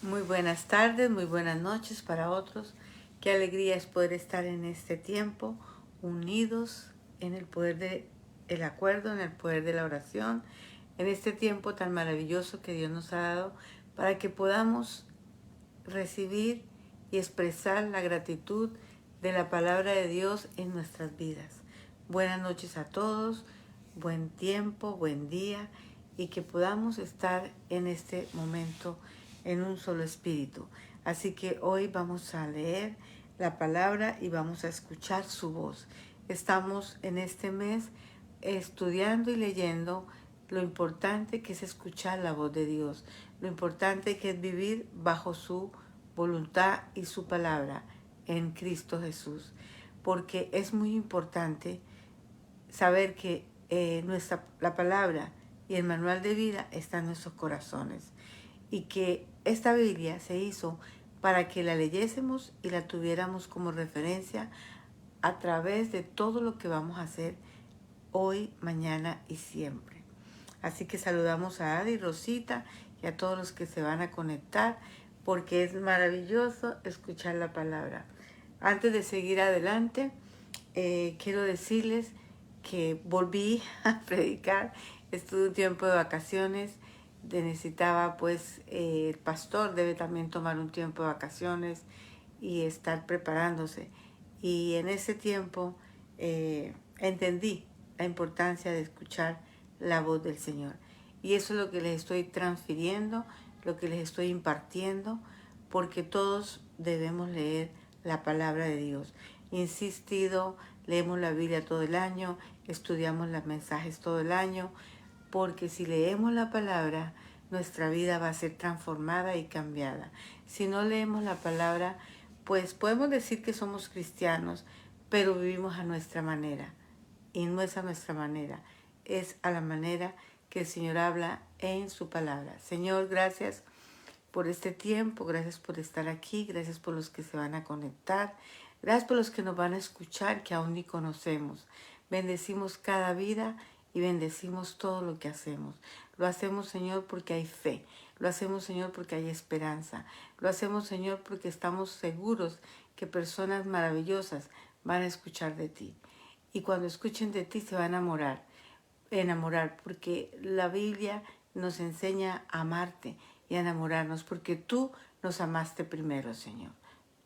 Muy buenas tardes, muy buenas noches para otros. Qué alegría es poder estar en este tiempo unidos en el poder del acuerdo, en el poder de la oración, en este tiempo tan maravilloso que Dios nos ha dado para que podamos recibir y expresar la gratitud de la palabra de Dios en nuestras vidas. Buenas noches a todos, buen tiempo, buen día y que podamos estar en este momento en un solo espíritu. Así que hoy vamos a leer la palabra y vamos a escuchar su voz. Estamos en este mes estudiando y leyendo lo importante que es escuchar la voz de Dios, lo importante que es vivir bajo su voluntad y su palabra en Cristo Jesús, porque es muy importante saber que la palabra y el manual de vida está en nuestros corazones y que esta Biblia se hizo para que la leyésemos y la tuviéramos como referencia a través de todo lo que vamos a hacer hoy, mañana y siempre. Así que saludamos a Adi, Rosita y a todos los que se van a conectar porque es maravilloso escuchar la palabra. Antes de seguir adelante, quiero decirles que volví a predicar. Estuve un tiempo de vacaciones. Necesitaba, pues, el pastor debe también tomar un tiempo de vacaciones y estar preparándose. Y en ese tiempo entendí la importancia de escuchar la voz del Señor. Y eso es lo que les estoy transfiriendo, lo que les estoy impartiendo, porque todos debemos leer la palabra de Dios. Insistido, leemos la Biblia todo el año, estudiamos los mensajes todo el año, porque si leemos la palabra, nuestra vida va a ser transformada y cambiada. Si no leemos la palabra, pues podemos decir que somos cristianos, pero vivimos a nuestra manera. Y no es a nuestra manera, es a la manera que el Señor habla en su palabra. Señor, gracias por este tiempo, gracias por estar aquí, gracias por los que se van a conectar, gracias por los que nos van a escuchar que aún ni conocemos. Bendecimos cada vida y bendecimos todo lo que hacemos. Lo hacemos, Señor, porque hay fe. Lo hacemos, Señor, porque hay esperanza. Lo hacemos, Señor, porque estamos seguros que personas maravillosas van a escuchar de ti. Y cuando escuchen de ti se van a enamorar, porque la Biblia nos enseña a amarte y a enamorarnos, porque tú nos amaste primero, Señor.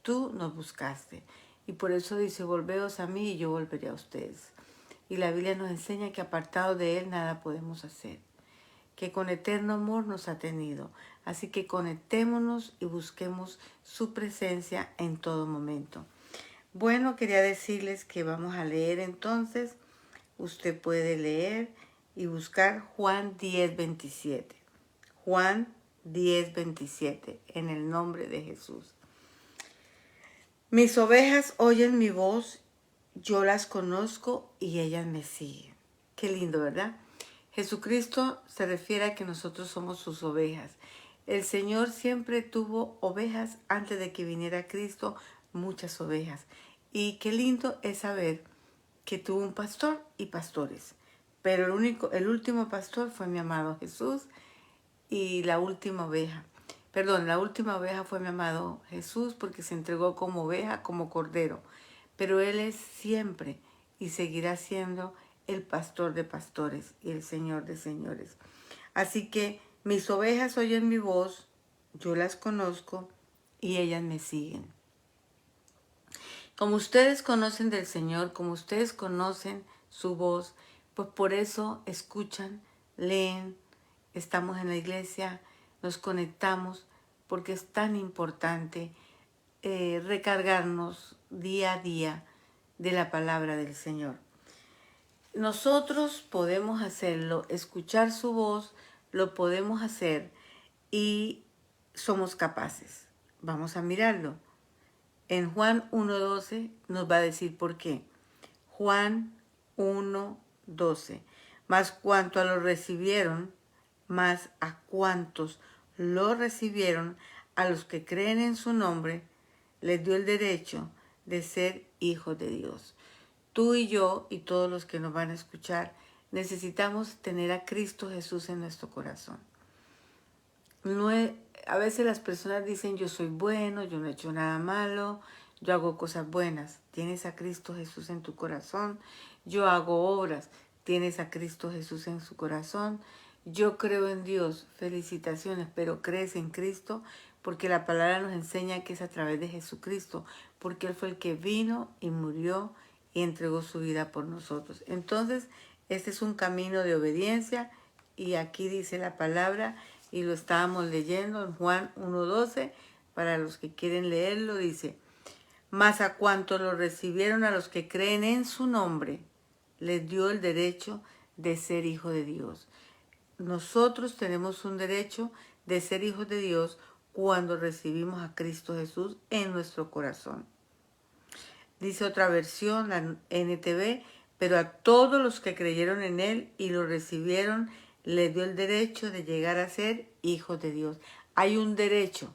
Tú nos buscaste. Y por eso dice, volveos a mí y yo volveré a ustedes. Y la Biblia nos enseña que apartado de Él nada podemos hacer, que con eterno amor nos ha tenido. Así que conectémonos y busquemos su presencia en todo momento. Bueno, quería decirles que vamos a leer entonces. Usted puede leer y buscar Juan 10:27. Juan 10:27, en el nombre de Jesús. Mis ovejas oyen mi voz, yo las conozco y ellas me siguen. Qué lindo, ¿verdad? Jesucristo se refiere a que nosotros somos sus ovejas. El Señor siempre tuvo ovejas antes de que viniera Cristo, muchas ovejas. Y qué lindo es saber que tuvo un pastor y pastores. Pero el último pastor fue mi amado Jesús y la última oveja. Perdón, la última oveja fue mi amado Jesús porque se entregó como oveja, como cordero. Pero Él es siempre y seguirá siendo el pastor de pastores y el Señor de señores. Así que mis ovejas oyen mi voz, yo las conozco y ellas me siguen. Como ustedes conocen del Señor, como ustedes conocen su voz, pues por eso escuchan, leen, estamos en la iglesia, nos conectamos, porque es tan importante recargarnos día a día de la palabra del Señor. Nosotros podemos hacerlo, escuchar su voz, lo podemos hacer y somos capaces. Vamos a mirarlo. En Juan 1:12 nos va a decir por qué. Juan 1:12. Mas cuanto a lo recibieron, más a cuantos lo recibieron, a los que creen en su nombre, les dio el derecho de ser hijos de Dios. Tú y yo y todos los que nos van a escuchar necesitamos tener a Cristo Jesús en nuestro corazón. A veces las personas dicen, yo soy bueno, yo no he hecho nada malo, yo hago cosas buenas. Tienes a Cristo Jesús en tu corazón. Yo hago obras. Tienes a Cristo Jesús en su corazón. Yo creo en Dios. Felicitaciones, pero crees en Cristo porque la palabra nos enseña que es a través de Jesucristo, porque Él fue el que vino y murió y entregó su vida por nosotros. Entonces, este es un camino de obediencia y aquí dice la palabra y lo estábamos leyendo en Juan 1:12. Para los que quieren leerlo, dice: mas a cuanto lo recibieron, a los que creen en su nombre, les dio el derecho de ser hijo de Dios. Nosotros tenemos un derecho de ser hijos de Dios cuando recibimos a Cristo Jesús en nuestro corazón. Dice otra versión, la NTV, pero a todos los que creyeron en Él y lo recibieron, les dio el derecho de llegar a ser hijos de Dios. Hay un derecho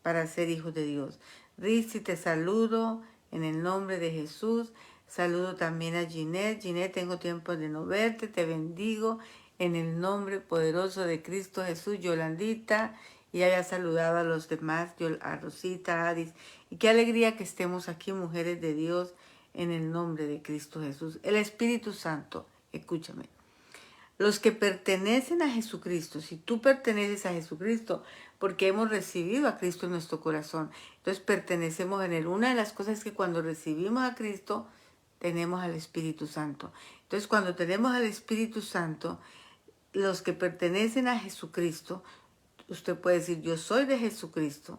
para ser hijos de Dios. Rizzi, te saludo en el nombre de Jesús. Saludo también a Ginette. Ginette, tengo tiempo de no verte. Te bendigo en el nombre poderoso de Cristo Jesús. Yolandita, y había saludado a los demás, a Rosita, a Adis. Y qué alegría que estemos aquí, mujeres de Dios, en el nombre de Cristo Jesús. El Espíritu Santo, escúchame. Los que pertenecen a Jesucristo, si tú perteneces a Jesucristo, porque hemos recibido a Cristo en nuestro corazón, entonces pertenecemos en Él. Una de las cosas es que cuando recibimos a Cristo, tenemos al Espíritu Santo. Entonces, cuando tenemos al Espíritu Santo, los que pertenecen a Jesucristo, usted puede decir, yo soy de Jesucristo.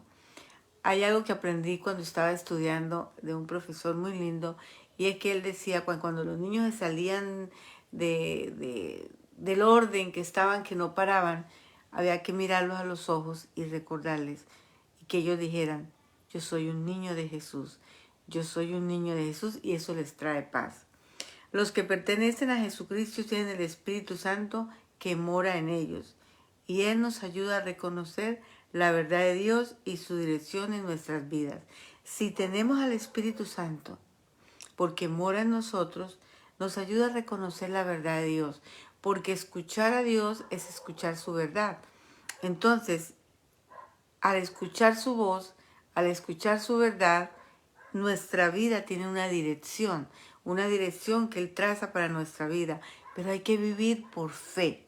Hay algo que aprendí cuando estaba estudiando de un profesor muy lindo, y es que él decía, cuando los niños se salían del orden que estaban, que no paraban, había que mirarlos a los ojos y recordarles, y que ellos dijeran, yo soy un niño de Jesús, yo soy un niño de Jesús, y eso les trae paz. Los que pertenecen a Jesucristo tienen el Espíritu Santo que mora en ellos, y Él nos ayuda a reconocer la verdad de Dios y su dirección en nuestras vidas. Si tenemos al Espíritu Santo, porque mora en nosotros, nos ayuda a reconocer la verdad de Dios, porque escuchar a Dios es escuchar su verdad. Entonces, al escuchar su voz, al escuchar su verdad, nuestra vida tiene una dirección que Él traza para nuestra vida, pero hay que vivir por fe.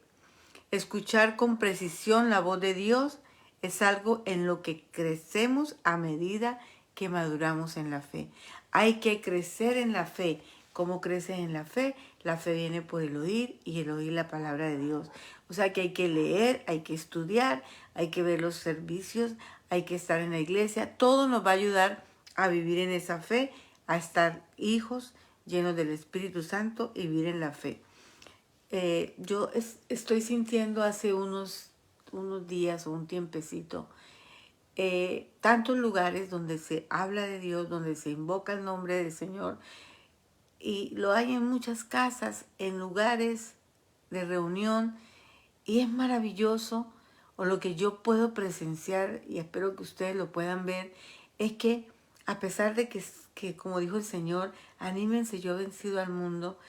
Escuchar con precisión la voz de Dios es algo en lo que crecemos a medida que maduramos en la fe. Hay que crecer en la fe. ¿Cómo creces en la fe? La fe viene por el oír y el oír la palabra de Dios. O sea que hay que leer, hay que estudiar, hay que ver los servicios, hay que estar en la iglesia. Todo nos va a ayudar a vivir en esa fe, a estar hijos llenos del Espíritu Santo y vivir en la fe. Yo estoy sintiendo hace unos días o un tiempecito, tantos lugares donde se habla de Dios, donde se invoca el nombre del Señor, y lo hay en muchas casas, en lugares de reunión, y es maravilloso. O lo que yo puedo presenciar, y espero que ustedes lo puedan ver, es que a pesar de que como dijo el Señor, anímense, yo he vencido al mundo,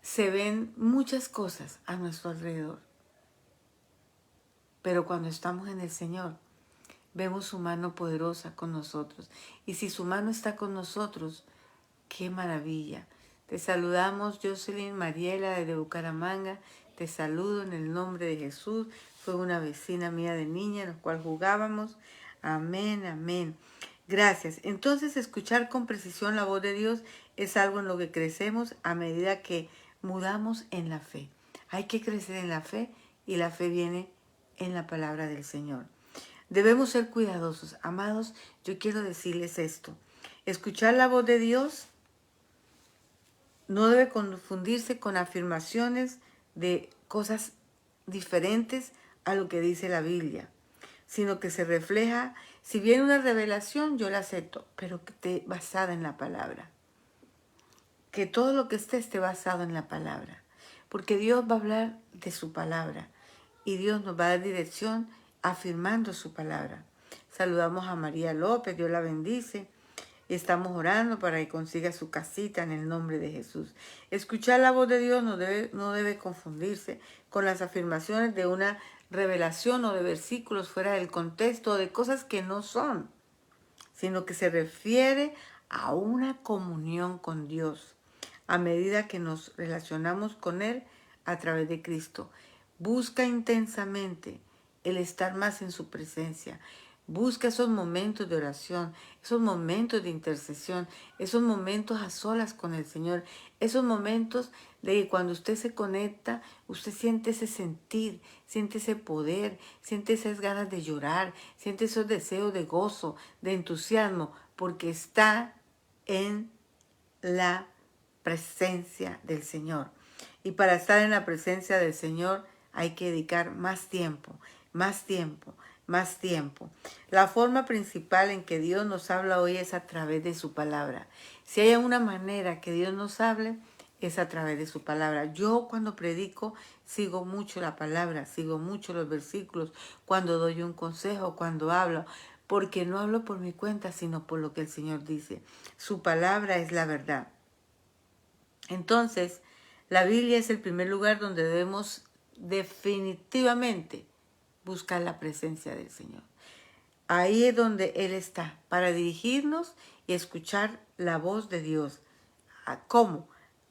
se ven muchas cosas a nuestro alrededor. Pero cuando estamos en el Señor, vemos su mano poderosa con nosotros. Y si su mano está con nosotros, ¡qué maravilla! Te saludamos, Jocelyn Mariela, desde Bucaramanga. Te saludo en el nombre de Jesús. Fue una vecina mía de niña, en la cual jugábamos. Amén, amén. Gracias. Entonces, escuchar con precisión la voz de Dios es algo en lo que crecemos a medida que mudamos en la fe. Hay que crecer en la fe, y la fe viene en la palabra del Señor. Debemos ser cuidadosos. Amados, yo quiero decirles esto. Escuchar la voz de Dios no debe confundirse con afirmaciones de cosas diferentes a lo que dice la Biblia, sino que se refleja, si viene una revelación, yo la acepto, pero que esté basada en la palabra. Que todo lo que esté basado en la palabra, porque Dios va a hablar de su palabra y Dios nos va a dar dirección afirmando su palabra. Saludamos a María López, Dios la bendice. y estamos orando para que consiga su casita en el nombre de Jesús. Escuchar la voz de Dios no debe confundirse con las afirmaciones de una revelación o de versículos fuera del contexto o de cosas que no son, sino que se refiere a una comunión con Dios a medida que nos relacionamos con Él a través de Cristo. Busca intensamente el estar más en su presencia. Busca esos momentos de oración, esos momentos de intercesión, esos momentos a solas con el Señor, esos momentos de que cuando usted se conecta, usted siente ese sentir, siente ese poder, siente esas ganas de llorar, siente esos deseos de gozo, de entusiasmo, porque está en la presencia del Señor. Y para estar en la presencia del Señor hay que dedicar más tiempo, más tiempo, más tiempo. La forma principal en que Dios nos habla hoy es a través de su palabra. Si hay una manera que Dios nos hable, es a través de su palabra. Yo cuando predico sigo mucho la palabra, sigo mucho los versículos, cuando doy un consejo, cuando hablo, porque no hablo por mi cuenta, sino por lo que el Señor dice. Su palabra es la verdad. Entonces, la Biblia es el primer lugar donde debemos definitivamente buscar la presencia del Señor. Ahí es donde Él está, para dirigirnos y escuchar la voz de Dios. ¿Cómo?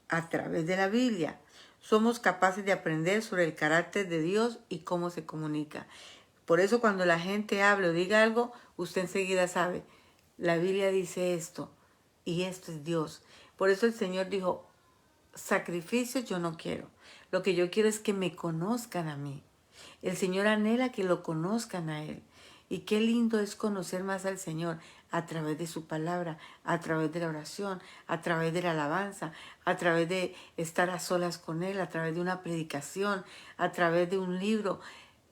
A través de la Biblia. Somos capaces de aprender sobre el carácter de Dios y cómo se comunica. Por eso cuando la gente hable o diga algo, usted enseguida sabe, la Biblia dice esto y esto es Dios. Por eso el Señor dijo, sacrificios yo no quiero. Lo que yo quiero es que me conozcan a mí. El Señor anhela que lo conozcan a Él. Y qué lindo es conocer más al Señor a través de su palabra, a través de la oración, a través de la alabanza, a través de estar a solas con Él, a través de una predicación, a través de un libro,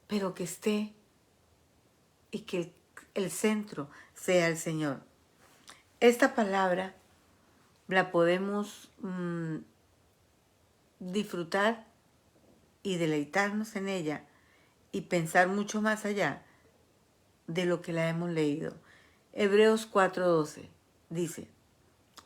pero que esté y que el centro sea el Señor. Esta palabra la podemos disfrutar y deleitarnos en ella y pensar mucho más allá de lo que la hemos leído. Hebreos 4:12 dice,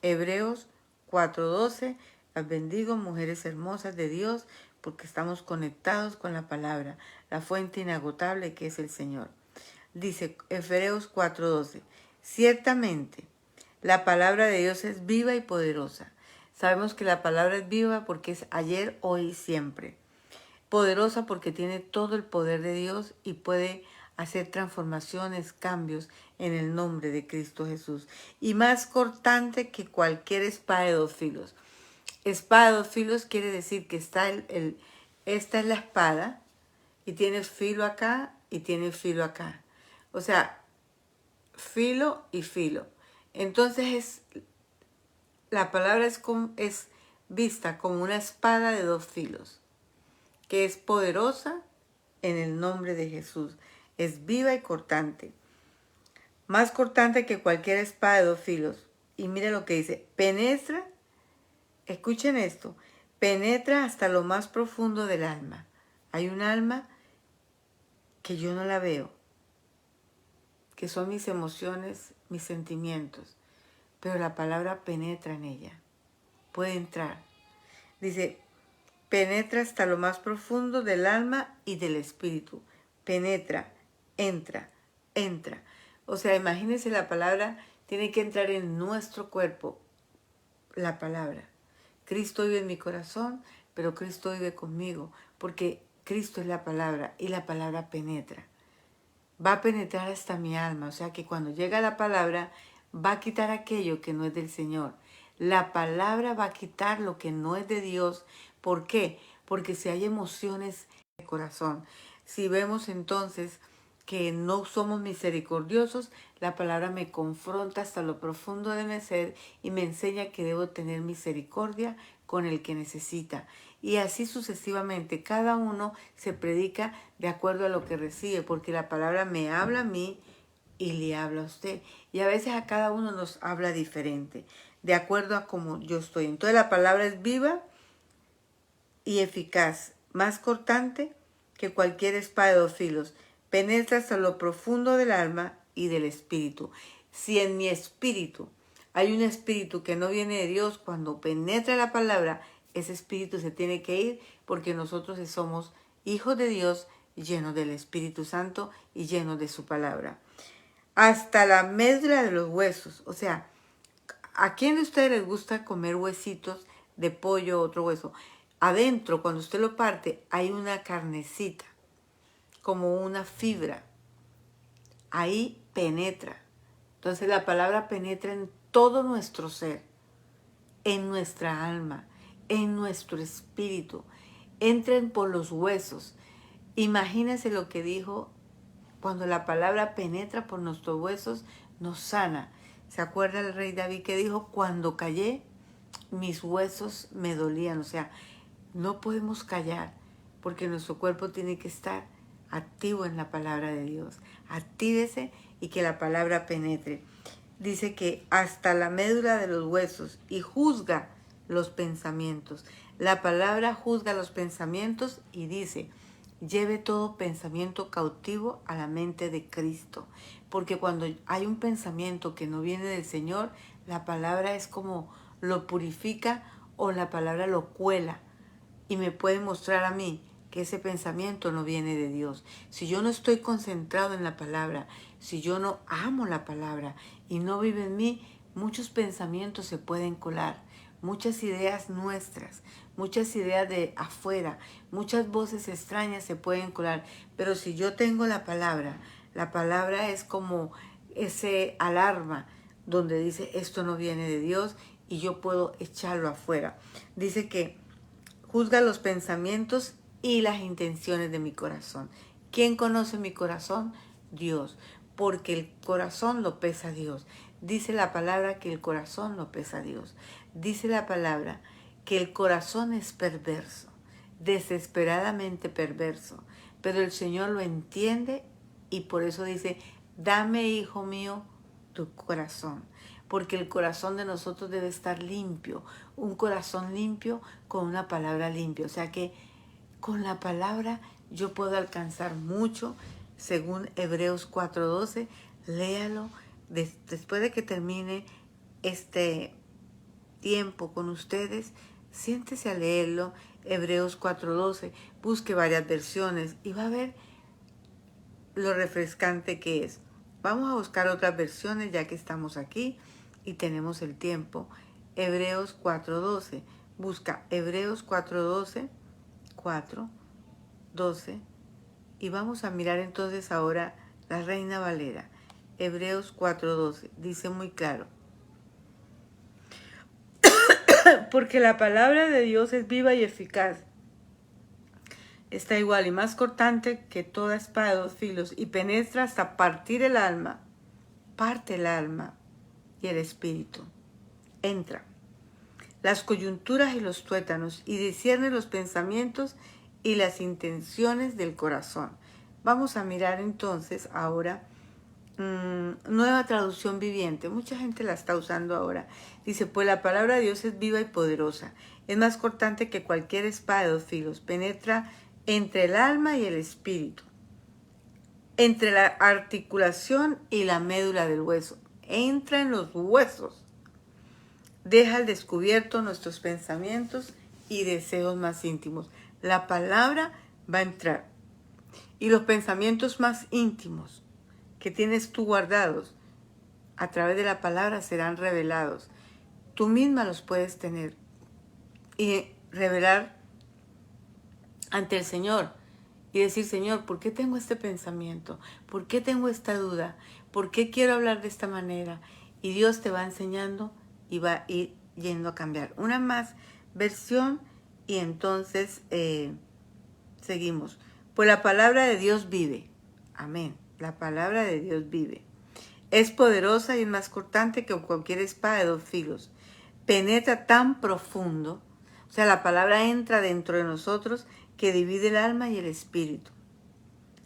Hebreos 4:12, las bendigo, mujeres hermosas de Dios, porque estamos conectados con la palabra, la fuente inagotable que es el Señor. Dice Hebreos 4:12, ciertamente la palabra de Dios es viva y poderosa. Sabemos que la palabra es viva porque es ayer, hoy y siempre. Poderosa porque tiene todo el poder de Dios y puede hacer transformaciones, cambios en el nombre de Cristo Jesús. Y más cortante que cualquier espada de dos filos. Espada de dos filos quiere decir que esta es la espada y tiene filo acá y tiene filo acá. O sea, filo y filo. Entonces la palabra es vista como una espada de dos filos, que es poderosa en el nombre de Jesús. Es viva y cortante. Más cortante que cualquier espada de dos filos. Y mire lo que dice. Penetra, escuchen esto, penetra hasta lo más profundo del alma. Hay un alma que yo no la veo, que son mis emociones, mis sentimientos. Pero la palabra penetra en ella. Puede entrar. Dice, penetra hasta lo más profundo del alma y del espíritu. Penetra, entra, entra. O sea, imagínense, la palabra tiene que entrar en nuestro cuerpo. La palabra. Cristo vive en mi corazón, pero Cristo vive conmigo, porque Cristo es la palabra y la palabra penetra. Va a penetrar hasta mi alma. O sea que cuando llega la palabra, va a quitar aquello que no es del Señor. La palabra va a quitar lo que no es de Dios. ¿Por qué? Porque si hay emociones en el corazón, si vemos entonces que no somos misericordiosos, la palabra me confronta hasta lo profundo de mi ser y me enseña que debo tener misericordia con el que necesita. Y así sucesivamente, cada uno se predica de acuerdo a lo que recibe, porque la palabra me habla a mí y le habla a usted. Y a veces a cada uno nos habla diferente, de acuerdo a cómo yo estoy. Entonces la palabra es viva y eficaz, más cortante que cualquier espada de dos filos. Penetra hasta lo profundo del alma y del espíritu. Si en mi espíritu hay un espíritu que no viene de Dios, cuando penetra la palabra, ese espíritu se tiene que ir, porque nosotros somos hijos de Dios, llenos del Espíritu Santo y llenos de su palabra. Hasta la médula de los huesos. O sea, ¿a quién de ustedes les gusta comer huesitos de pollo, otro hueso? Adentro, cuando usted lo parte, hay una carnecita, como una fibra. Ahí penetra. Entonces la palabra penetra en todo nuestro ser, en nuestra alma, en nuestro espíritu. Entren por los huesos. Imagínense lo que dijo: cuando la palabra penetra por nuestros huesos, nos sana. ¿Se acuerda el rey David que dijo: cuando callé, mis huesos me dolían? O sea, no podemos callar, porque nuestro cuerpo tiene que estar activo en la palabra de Dios. Actívese y que la palabra penetre. Dice que hasta la médula de los huesos, y juzga los pensamientos. La palabra juzga los pensamientos y dice: lleve todo pensamiento cautivo a la mente de Cristo. Porque cuando hay un pensamiento que no viene del Señor, la palabra es como lo purifica, o la palabra lo cuela y me puede mostrar a mí que ese pensamiento no viene de Dios. Si yo no estoy concentrado en la palabra, si yo no amo la palabra y no vive en mí, muchos pensamientos se pueden colar, muchas ideas nuestras, muchas ideas de afuera, muchas voces extrañas se pueden colar. Pero si yo tengo la palabra es como ese alarma donde dice: esto no viene de Dios, y yo puedo echarlo afuera. Dice que juzga los pensamientos y las intenciones de mi corazón. ¿Quién conoce mi corazón? Dios, porque el corazón lo pesa Dios. Dice la palabra que el corazón lo pesa Dios. Dice la palabra que el corazón es perverso, desesperadamente perverso, pero el Señor lo entiende, y por eso dice: dame, hijo mío, tu corazón, porque el corazón de nosotros debe estar limpio, un corazón limpio con una palabra limpia. O sea que con la palabra yo puedo alcanzar mucho, según Hebreos 4:12. Léalo después de que termine este tiempo con ustedes. Siéntese a leerlo, Hebreos 4:12. Busque varias versiones y va a ver lo refrescante que es. Vamos a buscar otras versiones ya que estamos aquí y tenemos el tiempo. Hebreos 4:12. Busca Hebreos 4:12, 4:12, y vamos a mirar entonces ahora la Reina Valera. Hebreos 4:12 dice muy claro: porque la palabra de Dios es viva y eficaz, está igual y más cortante que toda espada de dos filos, y penetra hasta partir el alma, parte el alma y el espíritu. Entra las coyunturas y los tuétanos, y discierne los pensamientos y las intenciones del corazón. Vamos a mirar entonces ahora Nueva Traducción Viviente. Mucha gente la está usando ahora. Dice: pues la palabra de Dios es viva y poderosa, es más cortante que cualquier espada de dos filos, penetra entre el alma y el espíritu, entre la articulación y la médula del hueso, entra en los huesos, deja al descubierto nuestros pensamientos y deseos más íntimos. La palabra va a entrar, y los pensamientos más íntimos que tienes tú guardados a través de la palabra serán revelados. Tú misma los puedes tener y revelar ante el Señor y decir: Señor, ¿por qué tengo este pensamiento? ¿Por qué tengo esta duda? ¿Por qué quiero hablar de esta manera? Y Dios te va enseñando y va a ir yendo a cambiar. Una más versión y entonces seguimos. Pues la palabra de Dios vive. Amén. La palabra de Dios vive. Es poderosa y es más cortante que cualquier espada de dos filos. Penetra tan profundo, o sea, la palabra entra dentro de nosotros, que divide el alma y el espíritu,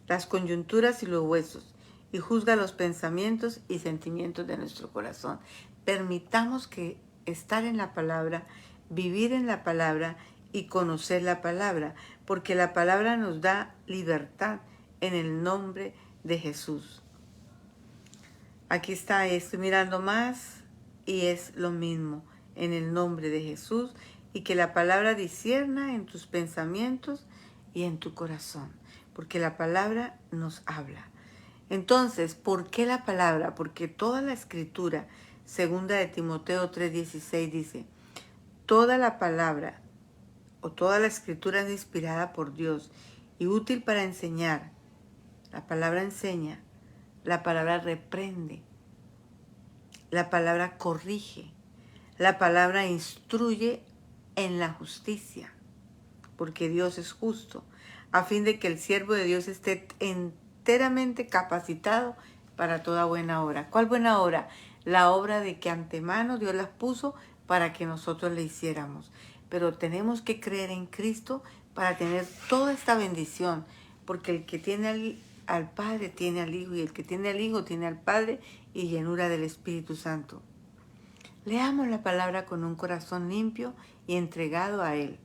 las coyunturas y los huesos, y juzga los pensamientos y sentimientos de nuestro corazón. Permitamos que estar en la palabra, vivir en la palabra y conocer la palabra, porque la palabra nos da libertad en el nombre de Jesús. Aquí está, estoy mirando más y es lo mismo en el nombre de Jesús, y que la palabra discierna en tus pensamientos y en tu corazón, porque la palabra nos habla. Entonces, ¿por qué la palabra? Porque toda la escritura, segunda de Timoteo 3:16 dice, toda la palabra o toda la escritura es inspirada por Dios y útil para enseñar. La palabra enseña, la palabra reprende, la palabra corrige, la palabra instruye en la justicia, porque Dios es justo, a fin de que el siervo de Dios esté enteramente capacitado para toda buena obra. ¿Cuál buena obra? La obra de que antemano Dios las puso para que nosotros le hiciéramos. Pero tenemos que creer en Cristo para tener toda esta bendición, porque el que tiene al Padre tiene al Hijo, y el que tiene al Hijo tiene al Padre y llenura del Espíritu Santo. Leamos la palabra con un corazón limpio y entregado a Él.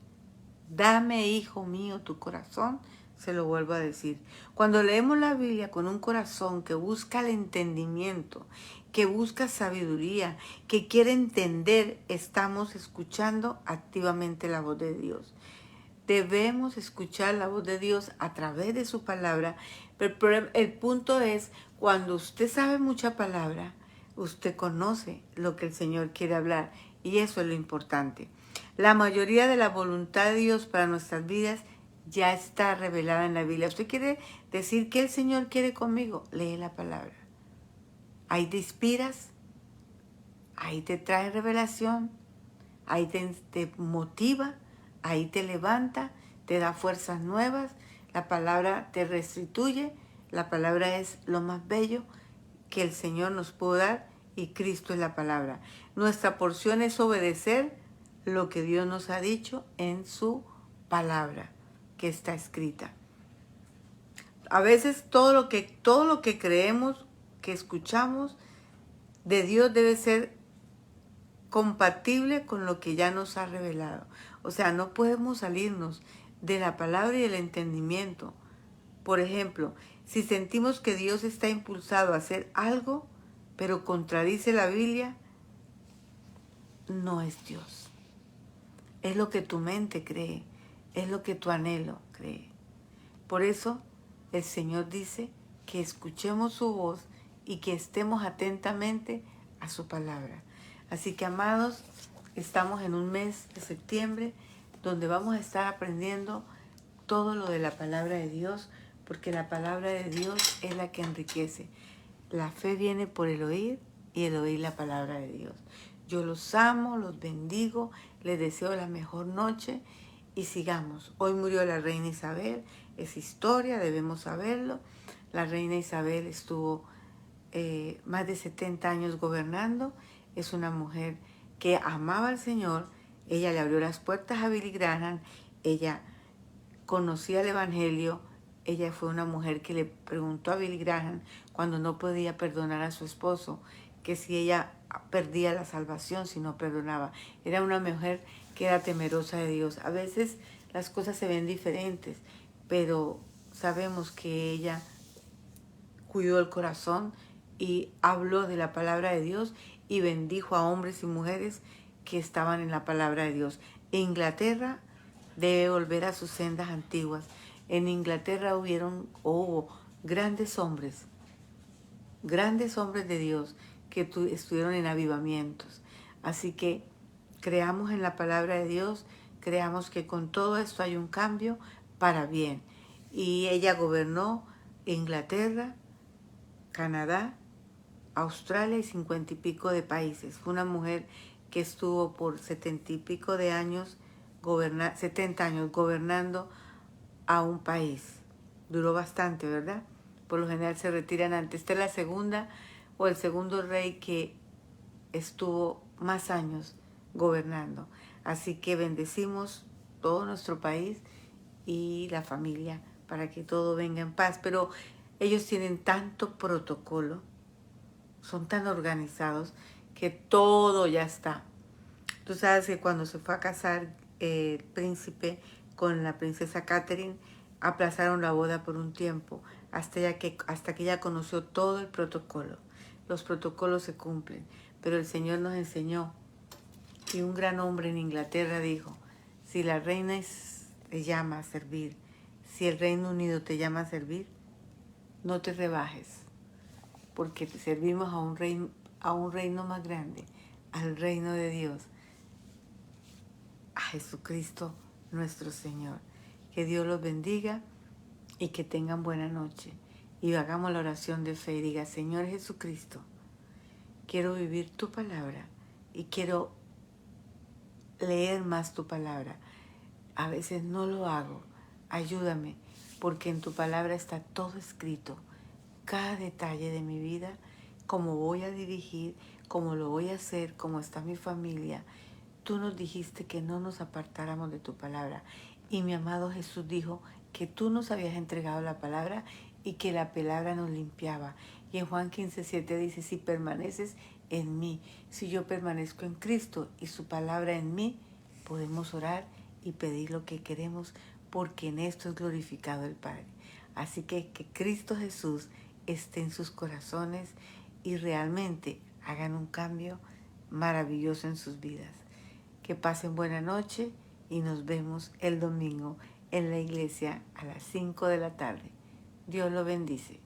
Dame, hijo mío, tu corazón, se lo vuelvo a decir. Cuando leemos la Biblia con un corazón que busca el entendimiento, que busca sabiduría, que quiere entender, estamos escuchando activamente la voz de Dios. Debemos escuchar la voz de Dios a través de su palabra, pero el punto es, cuando usted sabe mucha palabra, usted conoce lo que el Señor quiere hablar, y eso es lo importante. La mayoría de la voluntad de Dios para nuestras vidas ya está revelada en la Biblia. ¿Usted quiere decir qué el Señor quiere conmigo? Lee la palabra. Ahí te inspiras, ahí te trae revelación, ahí te motiva, ahí te levanta, te da fuerzas nuevas. La palabra te restituye. La palabra es lo más bello que el Señor nos puede dar, y Cristo es la palabra. Nuestra porción es obedecer lo que Dios nos ha dicho en su palabra que está escrita. A veces todo lo que creemos, que escuchamos de Dios, debe ser compatible con lo que ya nos ha revelado. O sea, no podemos salirnos de la palabra y del entendimiento. Por ejemplo, si sentimos que Dios está impulsado a hacer algo, pero contradice la Biblia, no es Dios. Es lo que tu mente cree, es lo que tu anhelo cree. Por eso el Señor dice que escuchemos su voz y que estemos atentamente a su palabra. Así que, amados, estamos en un mes de septiembre donde vamos a estar aprendiendo todo lo de la palabra de Dios, porque la palabra de Dios es la que enriquece. La fe viene por el oír, y el oír la palabra de Dios. Yo los amo, los bendigo, les deseo la mejor noche y sigamos. Hoy murió la reina Isabel, es historia, debemos saberlo. La reina Isabel estuvo más de 70 años gobernando. Es una mujer que amaba al Señor. Ella le abrió las puertas a Billy Graham. Ella conocía el Evangelio. Ella fue una mujer que le preguntó a Billy Graham, cuando no podía perdonar a su esposo, que si ella perdía la salvación si no perdonaba. Era una mujer que era temerosa de Dios. A veces las cosas se ven diferentes, pero sabemos que ella cuidó el corazón y habló de la palabra de Dios y bendijo a hombres y mujeres que estaban en la palabra de Dios. Inglaterra debe volver a sus sendas antiguas. En Inglaterra hubo grandes hombres de Dios que estuvieron en avivamientos. Así que creamos en la palabra de Dios, creamos que con todo esto hay un cambio para bien. Y ella gobernó Inglaterra, Canadá, Australia y 50 y pico de países. Fue una mujer que estuvo por 70 y pico de años, 70 años gobernando a un país. Duró bastante, ¿verdad? Por lo general se retiran antes. Esta es la segunda o el segundo rey que estuvo más años gobernando. Así que bendecimos todo nuestro país y la familia para que todo venga en paz. Pero ellos tienen tanto protocolo, son tan organizados, que todo ya está. Tú sabes que cuando se fue a casar el príncipe con la princesa Catherine, aplazaron la boda por un tiempo, hasta que ella conoció todo el protocolo. Los protocolos se cumplen. pero el Señor nos enseñó. Y un gran hombre en Inglaterra dijo, si la reina te llama a servir, si el Reino Unido te llama a servir, no te rebajes, porque servimos a un reino más grande, al reino de Dios, a Jesucristo nuestro Señor. Que Dios los bendiga y que tengan buena noche. Y hagamos la oración de fe y diga, Señor Jesucristo, quiero vivir tu palabra y quiero leer más tu palabra. A veces no lo hago. Ayúdame, porque en tu palabra está todo escrito. Cada detalle de mi vida, cómo voy a dirigir, cómo lo voy a hacer, cómo está mi familia. Tú nos dijiste que no nos apartáramos de tu palabra. Y mi amado Jesús dijo que tú nos habías entregado la palabra y que la palabra nos limpiaba. Y en Juan 15:7 dice, si permaneces en mí, si yo permanezco en Cristo y su palabra en mí, podemos orar y pedir lo que queremos, porque en esto es glorificado el Padre. Así que Cristo Jesús esté en sus corazones y realmente hagan un cambio maravilloso en sus vidas. Que pasen buena noche y nos vemos el domingo en la iglesia a las 5 de la tarde. Dios lo bendice.